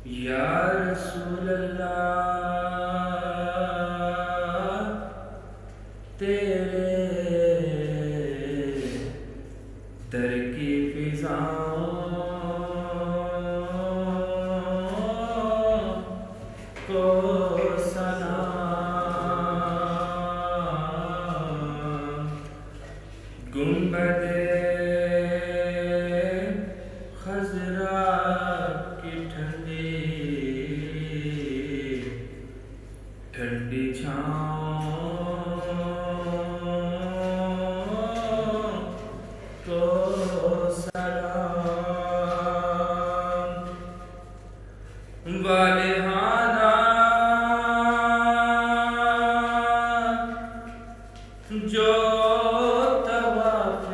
یا رسول اللہ تیرے در کی فضاؤں کو سلام، گنبد خضرا کی ٹھنڈی ٹھنڈی چھاؤں کو سلام، والہانہ جو طواف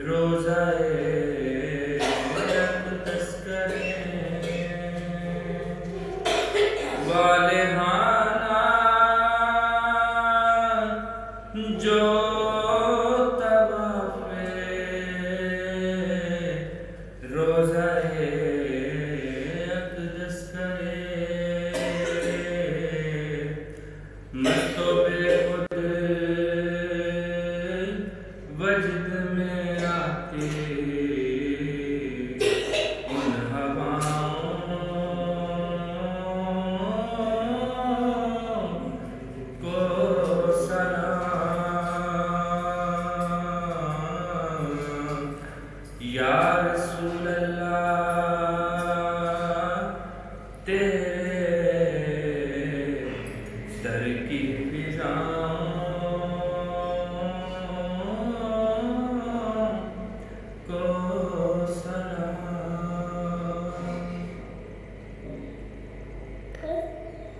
روزہ اقدس کریں، والہانہ جو طواف روزہ اقدس کرے، مست و بے خود وجد میں آتی ان ہواؤں کو سلام، یا رسول اللہ